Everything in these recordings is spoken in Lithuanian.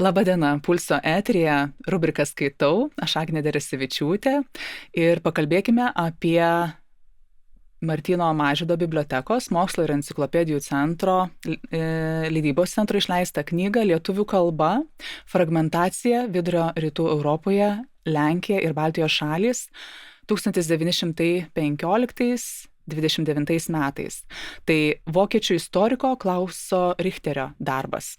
Labadiena, Pulso eteryje rubrika Skaitau, aš Agnė Deresevičiūtė ir pakalbėkime apie Martyno Mažvydo bibliotekos mokslo ir enciklopedijų centro, leidybos centro išleistą knygą lietuvių kalba Fragmentacija Vidurio rytų Europoje, Lenkija ir Baltijos šalys 1915-29 metais. Tai vokiečių istoriko Klauso Richterio darbas.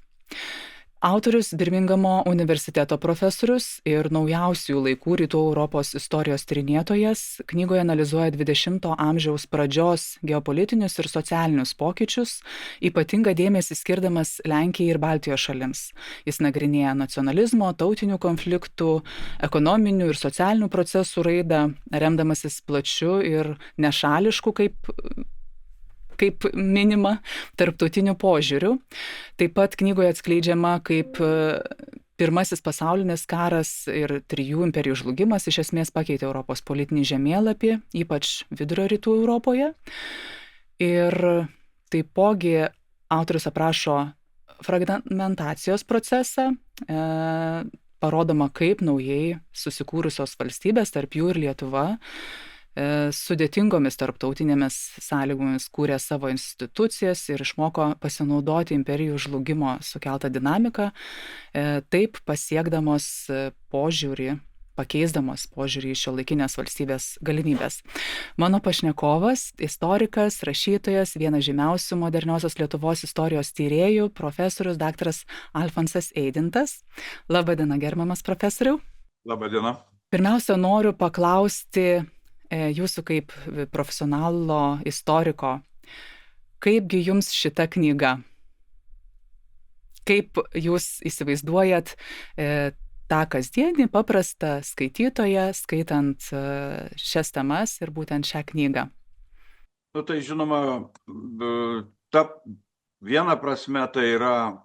Autorius Birmingamo universiteto profesorius ir naujausių laikų rytų Europos istorijos tyrinėtojas knygoje analizuoja 20-ojo amžiaus pradžios geopolitinius ir socialinius pokyčius, ypatingą dėmesį skirdamas Lenkijai ir Baltijos šalims. Jis nagrinėja nacionalizmo, tautinių konfliktų, ekonominių ir socialinių procesų raidą, remdamasis plačiu ir nešališku, kaip minima, tarptautiniu požiūriu. Taip pat knygoje atskleidžiama, kaip pirmasis pasaulinis karas ir 3 imperijų žlugimas iš esmės pakeitė Europos politinį žemėlapį, ypač vidurio rytų Europoje. Ir taipogi autorius aprašo fragmentacijos procesą, parodoma, kaip naujai susikūrusios valstybės, tarp jų ir Lietuva, sudėtingomis tarptautinėmis sąlygomis kūrė savo institucijas ir išmoko pasinaudoti imperijų žlugimo sukeltą dinamiką, taip pasiekdamos požiūrį, pakeisdamos požiūrį į šiuolaikinės valstybės galimybės. Mano pašnekovas, istorikas, rašytojas, vienas žymiausių moderniosios Lietuvos istorijos tyrėjų, profesorius daktaras Alfonsas Eidintas. Labadiena, gerbiamas profesoriau. Labadiena. Pirmiausia, noriu paklausti jūsų kaip profesionalo istoriko, kaipgi jums šita knyga? Kaip jūs įsivaizduojat tą kasdienį, paprastą skaitytoją, skaitant šias temas ir būtent šią knygą? Nu, tai žinoma, ta viena prasme tai yra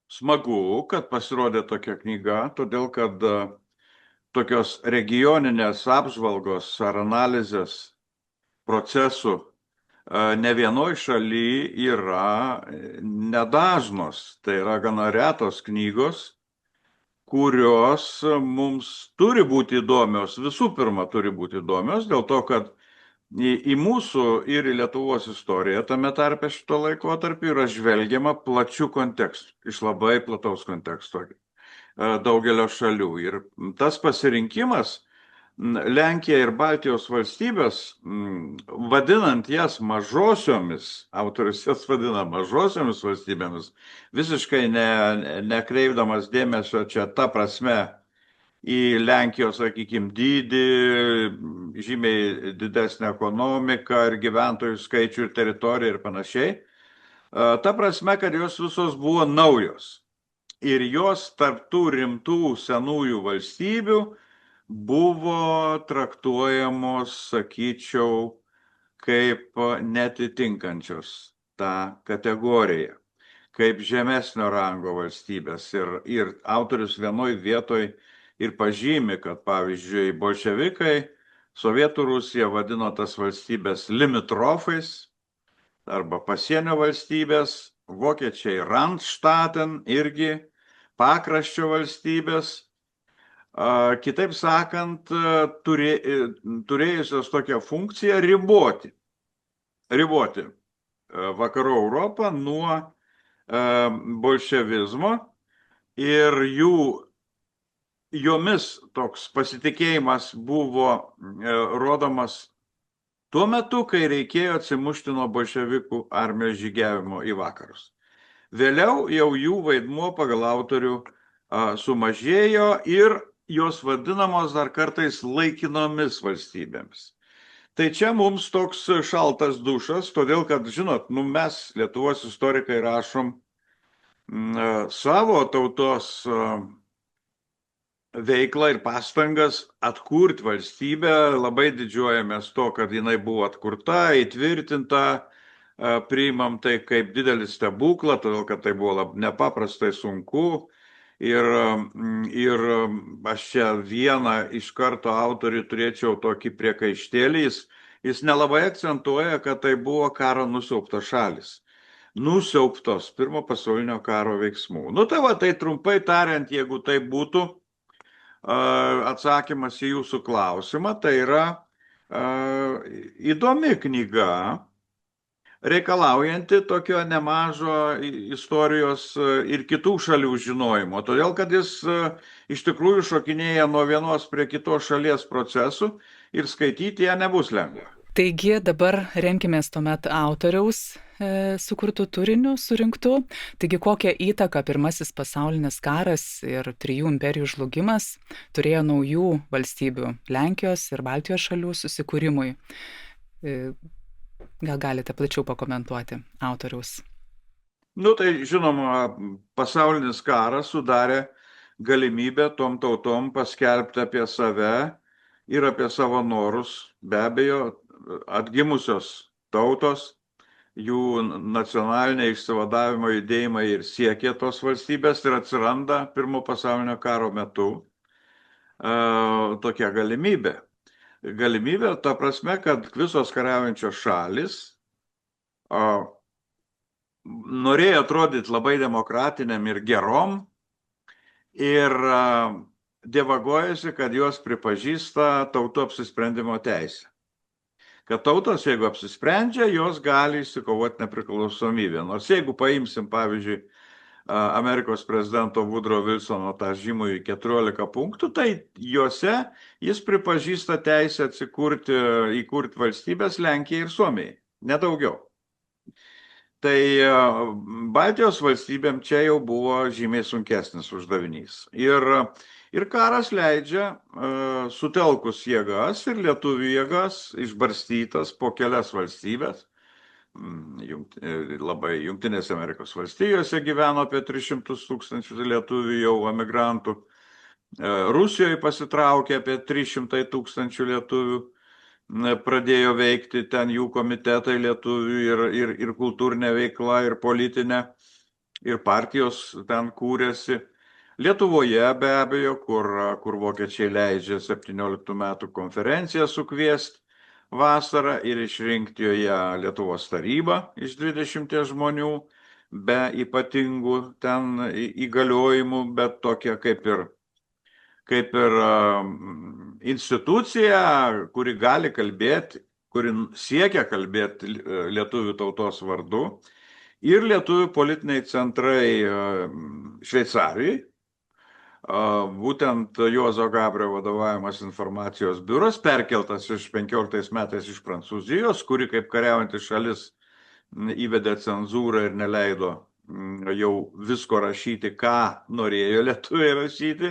smagu, kad pasirodė tokia knyga, todėl kad tokios regioninės apžvalgos ar analizės procesų ne vienoj šaly yra nedažnos. Tai yra gana retos knygos, kurios mums turi būti įdomios. Visų pirma, turi būti įdomios dėl to, kad į mūsų ir į Lietuvos istoriją tame tarpe šito laikotarpį yra žvelgiama plačių kontekstų, iš labai plataus konteksto daugelio šalių. Ir tas pasirinkimas Lenkija ir Baltijos valstybės, vadinant jas mažosiomis, autorius jas vadina mažosiomis valstybėmis, visiškai nekreipdamas dėmesio čia ta prasme į Lenkijos, sakykime, dydį, žymiai didesnę ekonomiką ir gyventojų skaičių ir teritoriją ir panašiai. Ta prasme, kad jos visos buvo naujos. Ir jos tarp tų rimtų senųjų valstybių buvo traktuojamos, sakyčiau, kaip netitinkančios tą kategoriją, kaip žemesnio rango valstybės. Ir autorius vienoj vietoj ir pažymi, kad pavyzdžiui bolševikai Sovietų Rusiją vadino tas valstybės limitrofais arba pasienio valstybės, vokiečiai Randstaaten irgi pakraščio valstybės, kitaip sakant, turėjusios tokią funkciją riboti vakarų Europą nuo bolševizmo ir jomis toks pasitikėjimas buvo rodomas tuo metu, kai reikėjo atsimušti nuo bolševikų armijos žygiavimo į vakarus. Vėliau jau jų vaidmuo pagal autorių sumažėjo ir jos vadinamos dar kartais laikinomis valstybėmis. Tai čia mums toks šaltas dušas, todėl kad, žinot, mes, Lietuvos istorikai, rašom savo tautos veiklą ir pastangas atkurti valstybę, labai didžiuojamės to, kad jinai buvo atkurta, įtvirtinta, priimam tai kaip didelį stebuklą, todėl kad tai buvo nepaprastai sunku. Ir aš čia vieną iš karto autorių turėčiau tokį priekaištėlį, jis nelabai akcentuoja, kad tai buvo karo nusiaubtos šalis. nusiaubtos Pirmo pasaulinio karo veiksmų. Nu tai va, tai trumpai tariant, jeigu tai būtų atsakymas į jūsų klausimą, tai yra įdomi knyga, reikalaujanti tokio nemažo istorijos ir kitų šalių žinojimo, todėl kad jis iš tikrųjų šokinėja nuo vienos prie kitos šalies procesų ir skaityti ją nebus lengva. Taigi dabar remkimės tuomet autoriaus sukurtų turinių surinktų. Taigi kokią įtaką Pirmasis pasaulinis karas ir 3 imperijų žlugimas turėjo naujų valstybių Lenkijos ir Baltijos šalių susikūrimui. Gal galite plačiau pakomentuoti autoriaus? Nu tai žinoma, pasaulinis karas sudarė galimybę tom tautom paskelbti apie save ir apie savo norus, be abejo, atgimusios tautos, jų nacionaliniai išsivadavimo judėjimai ir siekė tos valstybės ir atsiranda Pirmo pasaulinio karo metu tokia galimybė. Galimybė ta prasme, kad visos kariaujančios šalis norėjo atrodyti labai demokratiniam ir gerom ir dievagojasi, kad jos pripažįsta tautų apsisprendimo teisę. Kad tautos, jeigu apsisprendžia, jos gali išsikovoti nepriklausomybę. Nors jeigu paimsim, pavyzdžiui, Amerikos prezidento Woodrow Wilsono tą žymųjį 14 punktų, tai juose jis pripažįsta teisę įkurti valstybės Lenkijai ir Suomijai, nedaugiau. Tai Baltijos valstybėm čia jau buvo žymiai sunkesnis uždavinys. Ir karas leidžia sutelkus jėgas ir lietuvių jėgas išbarstytas po kelias valstybės. Labai Jungtinėse Amerikos valstijose gyveno apie 300 000 lietuvių jau emigrantų. Rusijoje pasitraukė apie 300 000 lietuvių. Pradėjo veikti ten jų komitetai lietuvių ir kultūrinė veikla, ir politinė, ir partijos ten kūrėsi. Lietuvoje be abejo, kur vokiečiai leidžia 17 metų konferenciją sukviesti vasarą ir išrinkti joje Lietuvos tarybą iš 20 žmonių, be ypatingų ten įgaliojimų, bet tokia kaip ir institucija, kuri gali kalbėti, kuri siekia kalbėti lietuvių tautos vardu, ir lietuvių politiniai centrai Šveicarijai. Būtent Juozo Gabrio vadovaujamas informacijos biuras, perkeltas 15 metais iš Prancūzijos, kuri kaip kariaujantis šalis įvedė cenzūrą ir neleido jau visko rašyti, ką norėjo lietuviai rašyti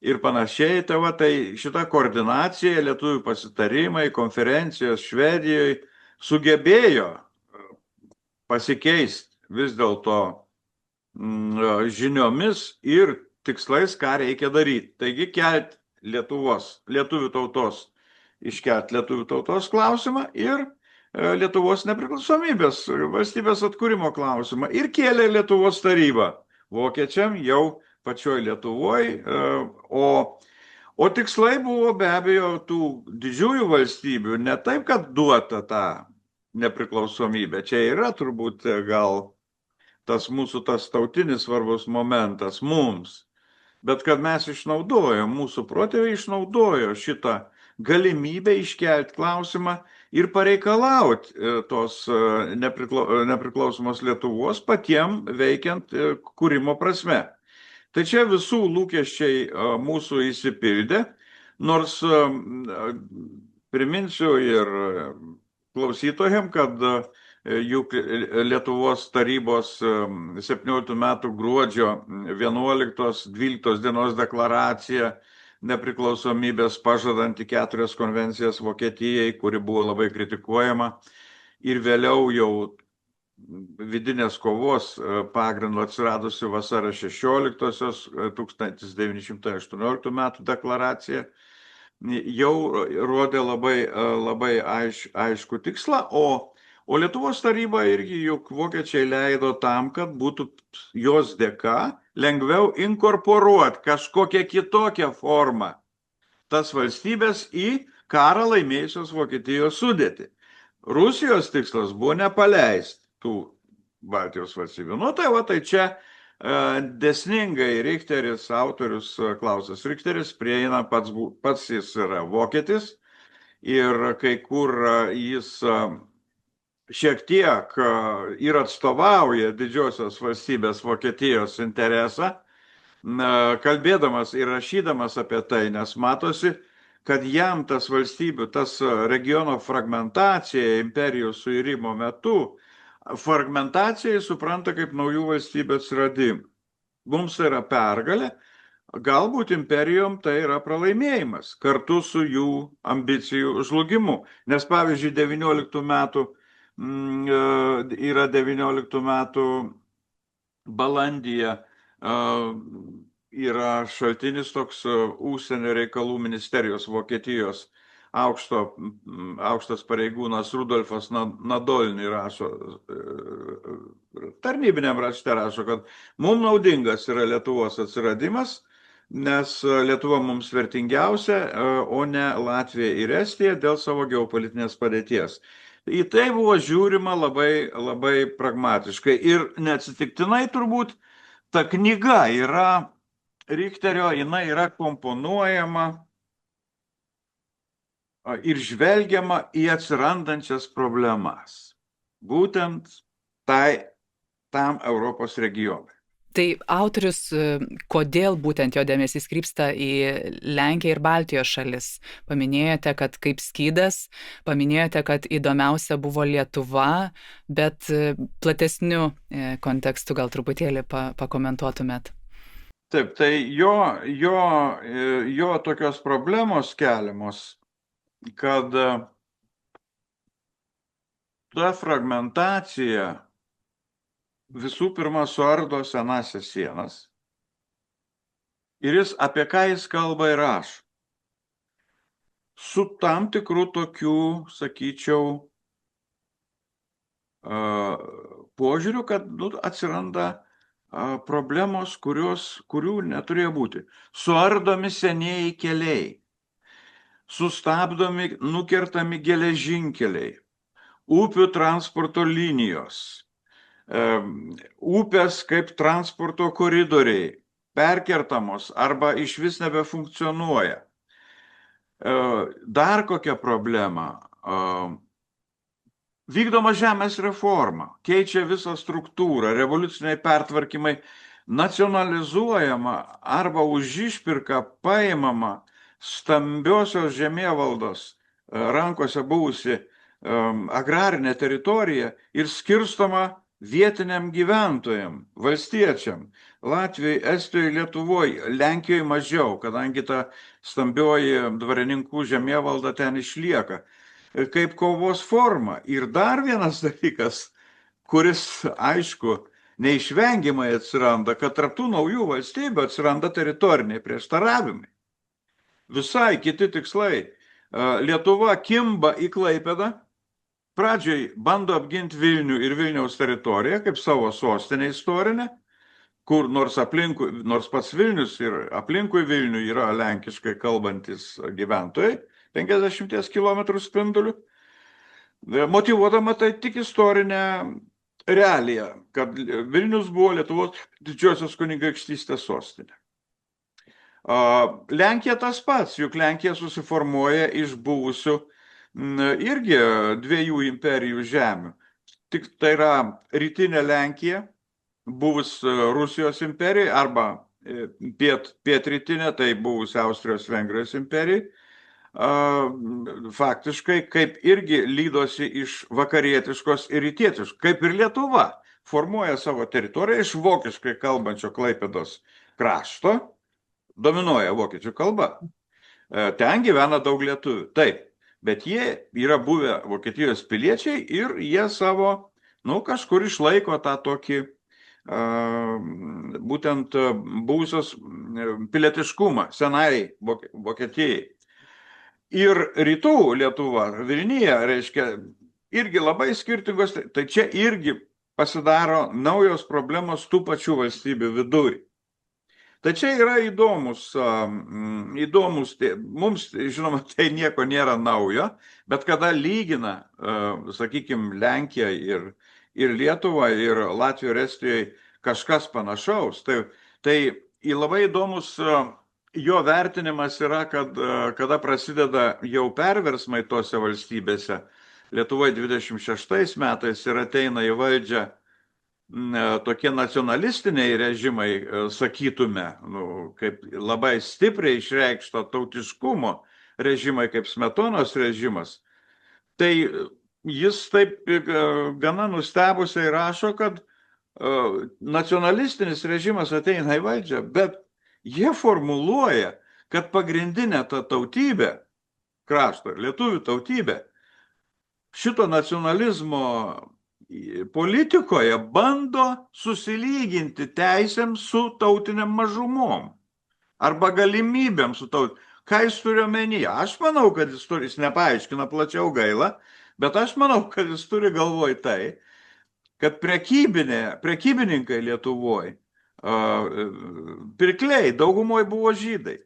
ir panašiai. Tai šita koordinacija, lietuvių pasitarimai, konferencijos Švedijoje sugebėjo pasikeisti vis dėlto žiniomis ir tikslais, ką reikia daryti. Taigi kelti lietuvių tautos, iškelti lietuvių tautos klausimą ir Lietuvos nepriklausomybės, valstybės atkūrimo klausimą. Ir kėlė Lietuvos tarybą vokiečiam jau pačioj Lietuvoje. O tikslai buvo be abejo tų didžiųjų valstybių, ne taip, kad duota tą nepriklausomybę. Čia yra turbūt gal tas tautinis svarbus momentas mums. Bet kad mes išnaudojom, mūsų protėviai išnaudojo šitą galimybę iškelti klausimą ir pareikalauti tos nepriklausomos Lietuvos patiem veikiant kūrimo prasme. Tai čia visų lūkesčiai mūsų įsipildė, nors priminsiu ir klausytojams, kad juk Lietuvos tarybos 17 metų gruodžio 11-12 dienos deklaracija nepriklausomybės pažadanti 4 konvencijas Vokietijai, kuri buvo labai kritikuojama, ir vėliau jau vidinės kovos pagrindu atsiradusi vasario 16-osios 1918 metų deklaracija jau rodė labai aišku tikslą, o Lietuvos taryba irgi juk vokiečiai leido tam, kad būtų jos dėka lengviau inkorporuoti kažkokią kitokią formą tas valstybės į karą laimėjusios Vokietijos sudėtį. Rusijos tikslas buvo nepaleisti tų Baltijos valstybių. Nu tai va, tai čia desningai Richteris, autorius Klausas Richteris prieina, pats jis yra vokietis ir kai kur jis šiek tiek ir atstovauja didžiosios valstybės Vokietijos interesą, kalbėdamas ir rašydamas apie tai, nes matosi, kad jam tas valstybių, tas regiono fragmentacija imperijų suirimo metu, fragmentacijai supranta kaip naujų valstybių atsiradimą. Mums tai yra pergalė, galbūt imperijom tai yra pralaimėjimas kartu su jų ambicijų žlugimu. Nes pavyzdžiui, 19 metų yra 19 metų balandyje yra šaltinis toks užsienio reikalų ministerijos Vokietijos aukštas pareigūnas Rudolfas Nadolny rašo, tarnybiniam rašte rašo, kad mums naudingas yra Lietuvos atsiradimas, nes Lietuva mums vertingiausia, o ne Latvija ir Estija dėl savo geopolitinės padėties. Į tai buvo žiūrima labai, labai pragmatiškai ir neatsitiktinai turbūt ta knyga yra Richterio, jinai yra komponuojama ir žvelgiama į atsirandančias problemas, būtent tam Europos regionui. Tai autorius, kodėl būtent jo dėmesys krypsta į Lenkiją ir Baltijos šalis? Paminėjote, kad kaip skydas, paminėjote, kad įdomiausia buvo Lietuva, bet platesniu kontekstu gal truputėlį pakomentuotumėt. Taip, tai jo tokios problemos keliamos, kad ta fragmentacija visų pirma suardo senasias sienas ir apie ką jis kalba ir rašo. Su tam tikrų tokių, sakyčiau, požiūriu, kad atsiranda problemos, kurių neturėjo būti. Suardomi senieji keliai, sustabdomi, nukertami geležinkeliai, upių transporto linijos, upės kaip transporto koridoriai perkertamos arba išvis nebefunkcionuoja. Dar kokia problema? Vykdoma žemės reforma, keičia visą struktūrą, revoliuciniai pertvarkymai, nacionalizuojama arba už išpirką paimama stambiosios žemėvaldos rankose buvusi agrarinė teritorija ir skirstoma vietiniam gyventojam, valstiečiam, Latvijoje, Estijoje, Lietuvoje, Lenkijoje mažiau, kadangi ta stambioji dvarininkų žemėvalda ten išlieka kaip kovos forma. Ir dar vienas dalykas, kuris, aišku, neišvengiamai atsiranda, kad tarp tų naujų valstybių atsiranda teritoriniai prieštaravimai. Visai kiti tikslai. Lietuva kimba į Klaipėdą, pradžiai bando apginti Vilnių ir Vilniaus teritoriją kaip savo sostinę istorinę, kur nors pats Vilnius ir aplinkui Vilnių yra lenkiškai kalbantis gyventojai, 50 km spindulių, motyvuodama tai tik istorinę realiją, kad Vilnius buvo Lietuvos didžiosios kunigaikštystės sostinė. Lenkija tas pats, juk Lenkija susiformuoja iš buvusių irgi dviejų imperijų žemių. Tik tai yra rytinė Lenkija, buvus Rusijos imperijai, arba pietrytinė, tai buvus Austrijos Vengrijos imperijai, faktiškai kaip irgi lydosi iš vakarietiškos ir rytietiškos, kaip ir Lietuva formuoja savo teritoriją iš vokiškai kalbančio Klaipėdos krašto, dominuoja vokiečių kalba. Ten gyvena daug lietuvių, taip, bet jie yra buvę Vokietijos piliečiai ir jie savo, kažkur išlaiko tą tokį būtent buvusios pilietiškumą senai Vokietijai. Ir rytų Lietuva, Vilnija, reiškia, irgi labai skirtingos, tai čia irgi pasidaro naujos problemos tų pačių valstybių viduje. Tai čia yra įdomus, mums, žinoma, tai nieko nėra naujo, bet kada lygina, sakykime, Lenkiją ir Lietuvoje, ir Latvijoje, ir Estijoje kažkas panašaus. Tai labai įdomus jo vertinimas yra, kad kada prasideda jau perversmai tose valstybėse, Lietuvoje 26 metais ir ateina į valdžią tokie nacionalistiniai režimai, sakytume, kaip labai stipriai išreikšto tautiškumo režimai, kaip Smetonos režimas, tai jis taip gana nustebusiai rašo, kad nacionalistinis režimas ateina į valdžią, bet jie formuluoja, kad pagrindinė ta tautybė, krašto, lietuvių tautybė, šito nacionalizmo politikoje bando susilyginti teisėm su tautiniam mažumom arba galimybėm su tautiniam. Ką jis turi omenyje? Aš manau, kad jis nepaaiškina plačiau, gaila, bet aš manau, kad jis turi galvoj tai, kad prekybininkai Lietuvoje, pirkliai daugumoje buvo žydai.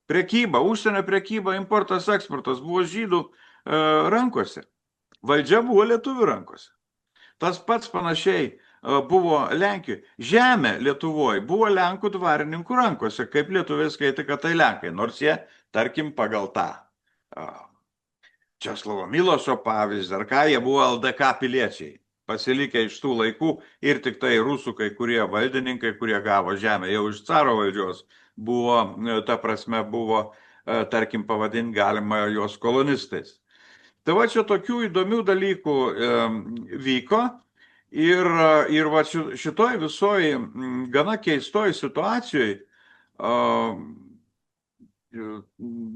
Prekyba, užsienio prekyba, importas, eksportas buvo žydų rankose. Valdžia buvo lietuvių rankose. Tas pats panašiai buvo Lenkijoje. Žemė Lietuvoje buvo Lenkų dvarininkų rankose, kaip lietuviai skaitė, kad tai Lenkai, nors jie, tarkim, pagal tą Česlovo Milošo pavyzdį, ar ką, jie buvo LDK piliečiai, pasilikę iš tų laikų ir tik tai rusų kai kurie valdininkai, kurie gavo žemę jau iš caro valdžios, buvo, ta prasme, buvo, tarkim, pavadinti galima jos kolonistais. Tai va čia tokių įdomių dalykų vyko ir va šitoj visoj gana keistoj situacijoje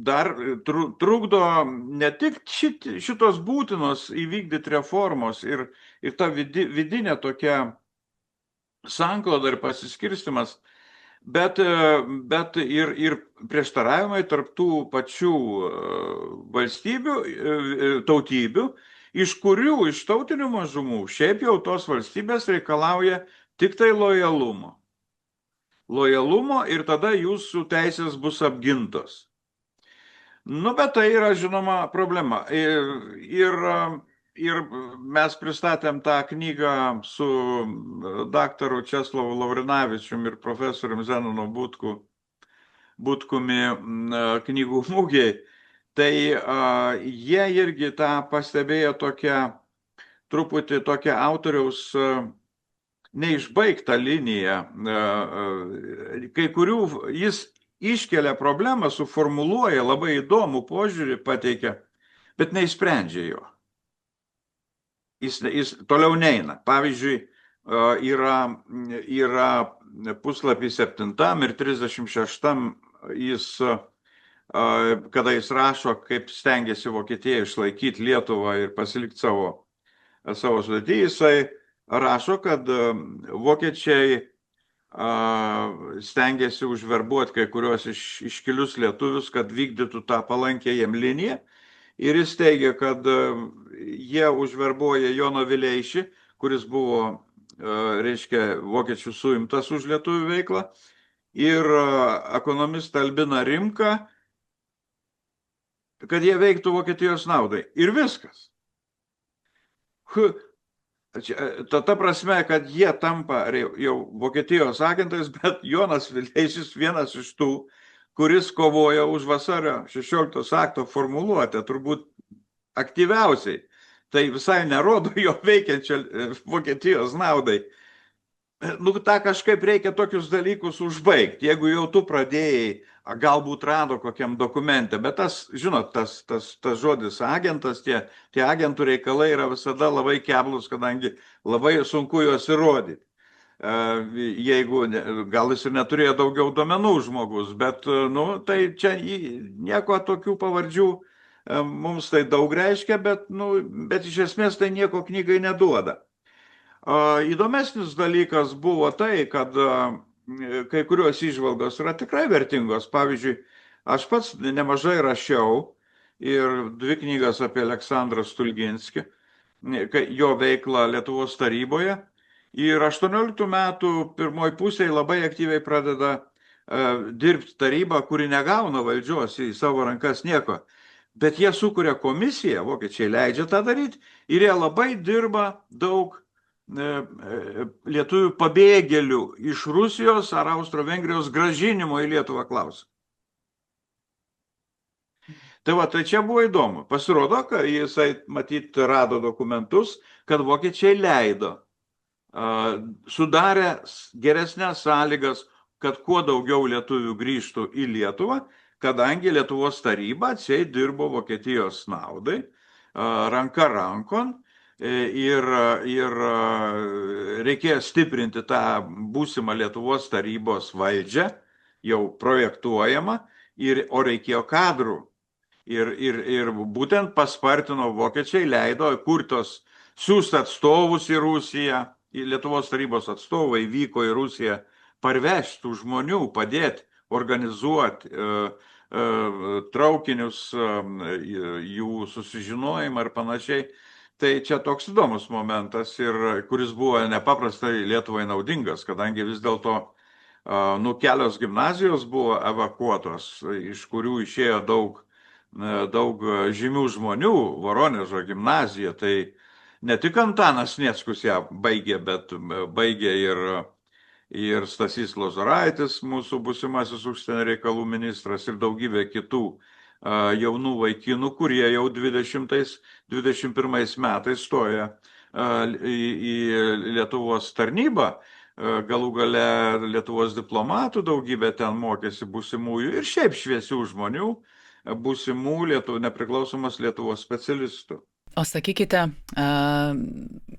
dar trukdo ne tik šitos būtinos įvykdyti reformos ir ta vidinė tokia sankloda ir pasiskirstimas, bet ir prieštaravimai tarp tų pačių valstybių, tautybių, iš kurių, iš tautinių mažumų, šiaip jau tos valstybės reikalauja tik tai lojalumo. Lojalumo ir tada jūsų teisės bus apgintos. Bet tai yra, žinoma, problema. Ir mes pristatėm tą knygą su daktaru Česlovu Laurinavičium ir profesorium Zenonu Butkumi knygų mugėje. Tai jie irgi tą pastebėjo truputį tokią autoriaus neišbaigtą liniją. Kai kurių jis iškelia problemą, suformuluoja, labai įdomų požiūrį pateikia, bet neišsprendžia jo. Jis toliau neina. Pavyzdžiui, yra puslapį 7 ir 36 jis, kada jis rašo, kaip stengiasi Vokietija išlaikyti Lietuvą ir pasilikti savo sudėtį, jisai rašo, kad vokiečiai stengiasi užverbuoti kai kurios iškilius lietuvius, kad vykdytų tą palankę jiem liniją. Ir jis teigia, kad jie užverbuoja Joną Vileišį, kuris buvo, reiškia, vokiečių suimtas už lietuvių veiklą, ir ekonomistą Albiną Rimką, kad jie veiktų Vokietijos naudai. Ir viskas. Ta prasme, kad jie tampa jau Vokietijos agentais, bet Jonas Vileišis vienas iš tų, kuris kovoja už vasario 16 akto formuluotę, turbūt aktyviausiai. Tai visai nerodo jo veikiančio Vokietijos naudai. Ta kažkaip reikia tokius dalykus užbaigti. Jeigu jau tu pradėjai, galbūt rado kokiam dokumente, bet tas, žinot, tas žodis agentas, tie agentų reikalai yra visada labai keblus, kadangi labai sunku juos įrodyti. Jeigu, gal jis ir neturėjo daugiau duomenų žmogus, bet, tai čia nieko tokių pavardžių mums tai daug reiškia, bet iš esmės tai nieko knygai neduoda. Įdomesnis dalykas buvo tai, kad kai kurios įžvalgos yra tikrai vertingos. Pavyzdžiui, aš pats nemažai rašiau ir 2 knygas apie Aleksandrą Stulginskį, jo veiklą Lietuvos taryboje. Ir 18 metų pirmoj pusėje labai aktyviai pradeda dirbti taryba, kuri negauna valdžios į savo rankas nieko. Bet jie sukuria komisiją, vokiečiai leidžia tą daryti, ir jie labai dirba daug lietuvių pabėgėlių iš Rusijos ar Austro-Vengrijos grąžinimo į Lietuvą klausimą. Tai čia buvo įdomu. Pasirodo, kad jisai matyt rado dokumentus, kad vokiečiai leido, sudarė geresnės sąlygas, kad kuo daugiau lietuvių grįžtų į Lietuvą, kadangi Lietuvos taryba atseit dirbo Vokietijos naudai, ranka rankon, ir reikėjo stiprinti tą būsimą Lietuvos tarybos valdžią, jau projektuojamą, o reikėjo kadrų. Ir būtent paspartino vokiečiai, leido kurtos siųsti atstovus į Rusiją, Lietuvos tarybos atstovai vyko į Rusiją parvežti tų žmonių, padėti, organizuoti traukinius, jų susižinojimą ir panašiai. Tai čia toks įdomus momentas, kuris buvo nepaprastai Lietuvai naudingas, kadangi vis dėlto kelios gimnazijos buvo evakuotos, iš kurių išėjo daug žymių žmonių. Voronežo gimnazija, tai ne tik Antanas Sniečkus ją baigė, bet baigė ir Stasys Lozoraitis, mūsų būsimasis užsienio reikalų ministras, ir daugybė kitų jaunų vaikinų, kurie jau 21 metais stoja į Lietuvos tarnybą. Galų gale Lietuvos diplomatų daugybė ten mokėsi būsimųjų ir šiaip šviesių žmonių, būsimų nepriklausomos Lietuvos specialistų. O sakykite,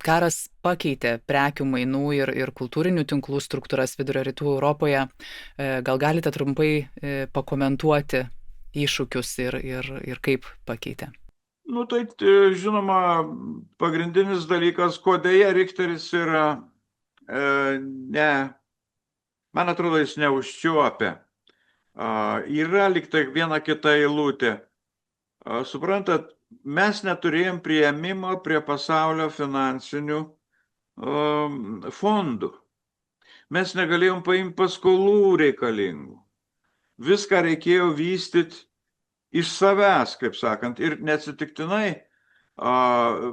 karas pakeitė prekių mainų ir kultūrinių tinklų struktūras Vidurio Rytų Europoje. Gal galite trumpai pakomentuoti iššūkius ir kaip pakeitė? Tai žinoma, pagrindinis dalykas, ko dėja Richteris yra, man atrodo, jis neužčiuopia. Yra lyg tai viena kita eilutė. Suprantat, mes neturėjom priėmimo prie pasaulio finansinių fondų. Mes negalėjom paimti paskolų reikalingų. Viską reikėjo vystyti iš savęs, kaip sakant. Ir neatsitiktinai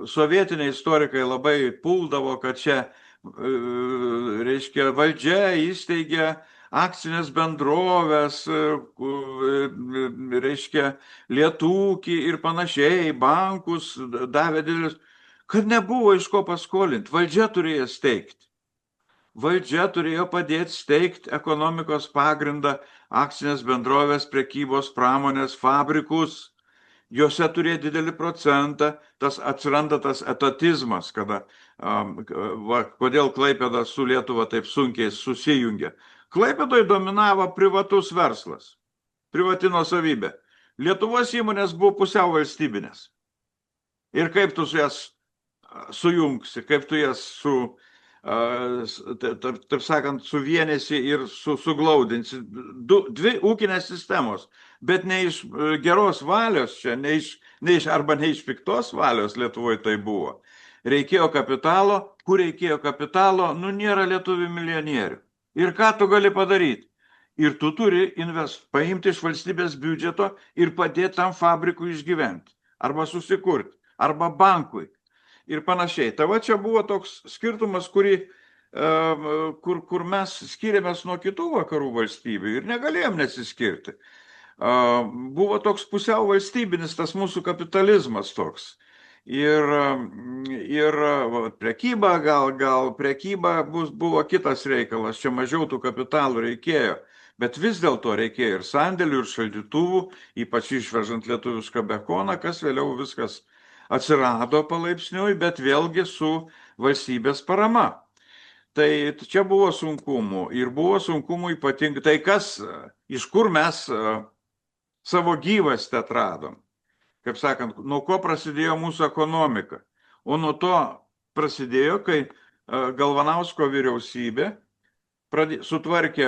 sovietiniai istorikai labai puldavo, kad čia, reiškia, valdžia įsteigė akcinės bendrovės, reiškia, lietūkį ir panašiai, bankus davė didelius, kad nebuvo iš ko paskolinti. Valdžia turėjo steigti. Valdžia turėjo padėti steigti ekonomikos pagrindą, akcinės bendrovės, prekybos, pramonės, fabrikus. Juose turėjo didelį procentą, atsiranda tas etatizmas, kodėl Klaipėda su Lietuva taip sunkiai susijungia. Klaipėdoje dominavo privatus verslas, privati nuosavybė. Lietuvos įmonės buvo pusiau valstybinės. Ir kaip tu su jas sujungsi, kaip tu jas taip sakant, suvienėsi ir suglaudinsi. Dvi ūkinės sistemos, bet ne iš geros valios čia, ne iš piktos valios Lietuvoje tai buvo. Reikėjo kapitalo, kur reikėjo kapitalo, nėra lietuvių milijonierių. Ir ką tu gali padaryti? Ir tu turi paimti iš valstybės biudžeto ir padėti tam fabrikui išgyventi. Arba susikurti, arba bankui. Ir panašiai. Tai va čia buvo toks skirtumas, kur mes skiriamės nuo kitų vakarų valstybių ir negalėjom nesiskirti. Buvo toks pusiau valstybinis tas mūsų kapitalizmas toks. Ir prekyba, gal prekyba buvo kitas reikalas, čia mažiau tų kapitalų reikėjo, bet vis dėlto reikėjo ir sandėlių, ir šaldytuvų, ypač išvežant lietuvišką bekoną, kas vėliau viskas atsirado palaipsniui, bet vėlgi su valstybės parama. Tai čia buvo sunkumų ir buvo sunkumų ypatingai. Tai iš kur mes savo gyvastį atradom? Kaip sakant, nuo ko prasidėjo mūsų ekonomika. O nuo to prasidėjo, kai Galvanausko vyriausybė sutvarkė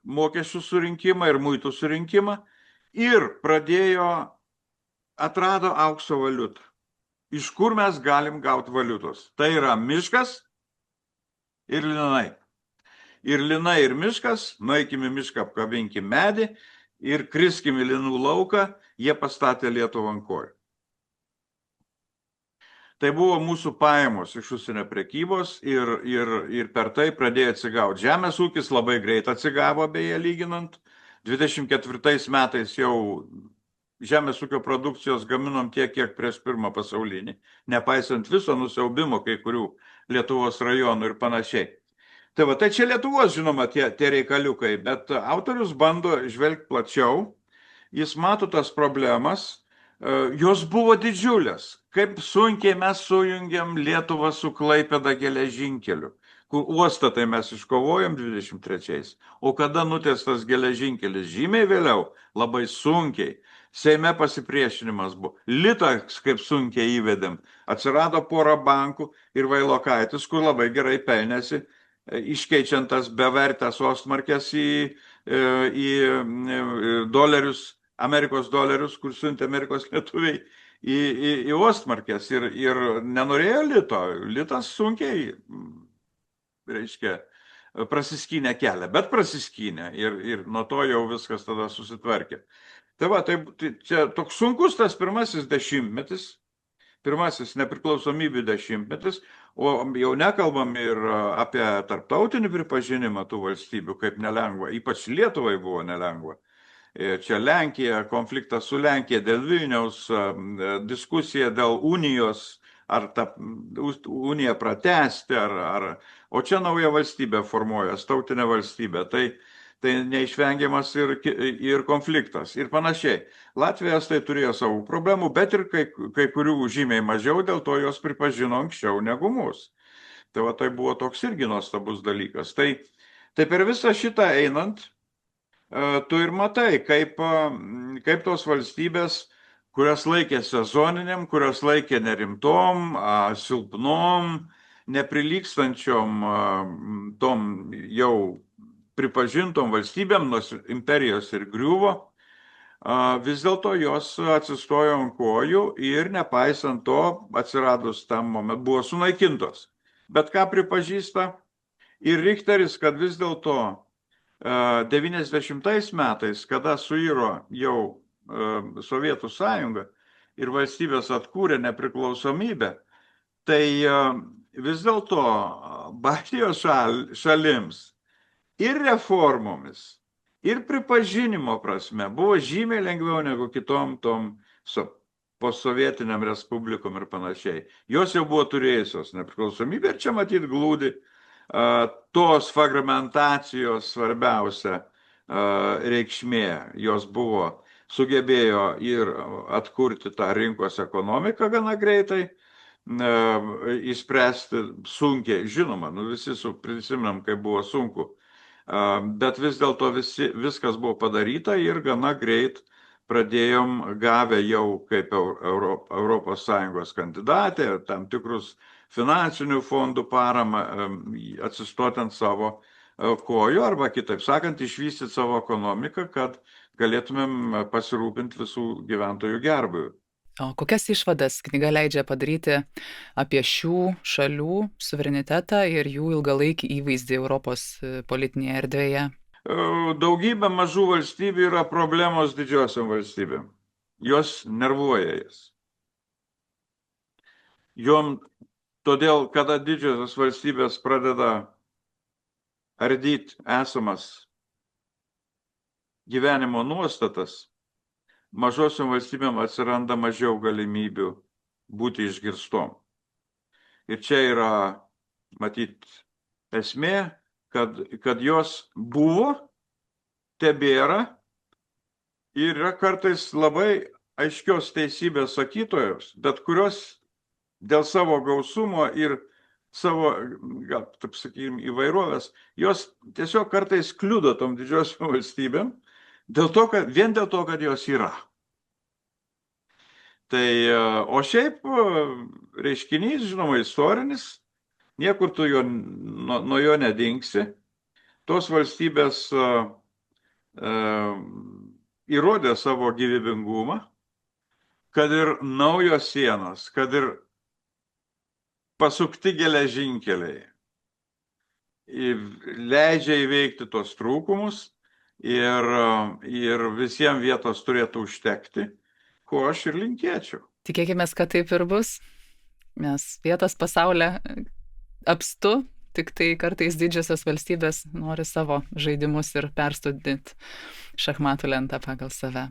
mokesčių surinkimą ir muitų surinkimą ir atrado aukso valiutą. Iš kur mes galim gauti valiutos? Tai yra miškas ir linai. Ir linai ir miškas, nueikime mišką, apkabinkime medį ir kriskime linų lauką, jie pastatė Lietuvą ant kojų. Tai buvo mūsų pajamos iš užsienio prekybos ir per tai pradėjo atsigauti. Žemės ūkis labai greit atsigavo, beje, lyginant. 24 metais jau žemės ūkio produkcijos gaminom tiek, kiek prieš pirmą pasaulinį, nepaisant viso nusiaubimo kai kurių Lietuvos rajonų ir panašiai. Tai va, tai čia Lietuvos, žinoma, tie reikaliukai, bet autorius bando žvelgti plačiau, jis mato tas problemas, jos buvo didžiulės. Kaip sunkiai mes sujungiam Lietuvą su Klaipėda geležinkeliu, kur uostą tai mes iškovojom 23-ais, o kada nutiestas geležinkelis žymiai vėliau, labai sunkiai. Seime pasipriešinimas buvo. Litą kaip sunkiai įvedėm. Atsirado pora bankų ir Vailokaitis, kur labai gerai pelnėsi, iškeičiant tas bevertės ostmarkės į dolerius, Amerikos dolerius, kur siuntė Amerikos lietuviai į ostmarkės ir nenorėjo lito. Litas sunkiai, reiškia, prasiskynė kelią, bet prasiskynė ir nuo to jau viskas tada susitvarkė. Tai va, tai čia toks sunkus tas pirmasis dešimtmetis, pirmasis nepriklausomybių dešimtmetis, o jau nekalbam ir apie tarptautinį pripažinimą tų valstybių, kaip nelengva, ypač Lietuvai buvo nelengva. Čia Lenkija, konfliktas su Lenkija dėl Vilniaus, diskusija dėl unijos, ar tą uniją pratęsti, o čia nauja valstybė formuojas, tautinė valstybė. Tai neišvengiamas ir konfliktas ir panašiai. Latvijos tai turėjo savų problemų, bet ir kai kurių žymiai mažiau, dėl to jos pripažino anksčiau negu mus. Tai va, tai buvo toks irgi nuostabus dalykas. Tai per visą šitą einant, tu ir matai, kaip tos valstybės, kurias laikė sezoniniam, kurias laikė nerimtom, silpnom, neprilykstančiom tom jau pripažintom valstybėm, nors imperijos ir griuvo, vis dėlto jos atsistojo ant kojų ir nepaisant to, atsiradus tam momentu, buvo sunaikintos. Bet ką pripažįsta ir Richteris, kad vis dėlto 90 metais, kada suiro jau Sovietų sąjunga ir valstybės atkūrė nepriklausomybę, tai vis dėlto Baltijos šalims ir reformomis, ir pripažinimo prasme buvo žymiai lengviau negu kitom tom postsovietiniam respublikom ir panašiai. Jos jau buvo turėjusios nepriklausomybę ir čia matyt glūdi tos fragmentacijos svarbiausia reikšmė. Jos sugebėjo ir atkurti tą rinkos ekonomiką gana greitai, išspręsti sunkiai, žinoma, visi prisimenam, kaip buvo sunku, bet vis dėlto viskas buvo padaryta ir gana greit pradėjom gavę jau kaip Europos Sąjungos kandidatė tam tikrus finansinių fondų paramą, atsistoti ant savo kojų arba, kitaip sakant, išvystyti savo ekonomiką, kad galėtumėm pasirūpinti visų gyventojų gerbūviu. O kokias išvadas knyga leidžia padaryti apie šių šalių suverenitetą ir jų ilgalaikį įvaizdį Europos politinėje erdvėje? Daugybė mažų valstybių yra problemos didžiosiom valstybėm. Jos nervuoja jas. Todėl, kada didžiosios valstybės pradeda ardyti esamas gyvenimo nuostatas, mažosiom valstybėm atsiranda mažiau galimybių būti išgirstom. Ir čia yra, matyt, esmė, kad jos buvo, tebėra ir yra kartais labai aiškios teisybės sakytojos, bet kurios dėl savo gausumo ir savo, gal, taip sakykime, įvairovės, jos tiesiog kartais kliudo tom didžiosiom valstybėm, vien dėl to, kad jos yra. Tai, o šiaip reiškinys, žinoma, istorinis, niekur tu nuo jo nedingsi. Tos valstybės įrodė savo gyvybingumą, kad ir naujos sienos, kad ir pasukti geležinkeliai leidžia įveikti tos trūkumus ir visiems vietos turėtų užtekti, ko aš ir linkėčiau. Tikėkime, kad taip ir bus. nes vietos pasaulyje apstu, tik tai kartais didžiosios valstybės nori savo žaidimus ir perstudinti šachmatų lentą pagal save.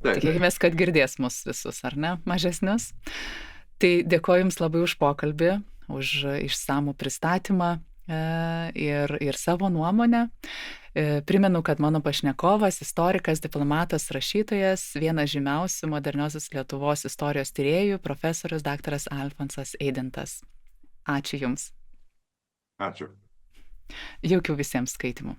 Tikėkime, kad girdės mus visus, ar ne, mažesnius. Tai dėkoju Jums labai už pokalbį, už išsamų pristatymą ir savo nuomonę. Primenu, kad mano pašnekovas, istorikas, diplomatas, rašytojas, vienas žymiausių moderniosios Lietuvos istorijos tyrėjų, profesorius daktaras Alfonsas Eidintas. Ačiū Jums. Ačiū. Jaukių visiems skaitimų.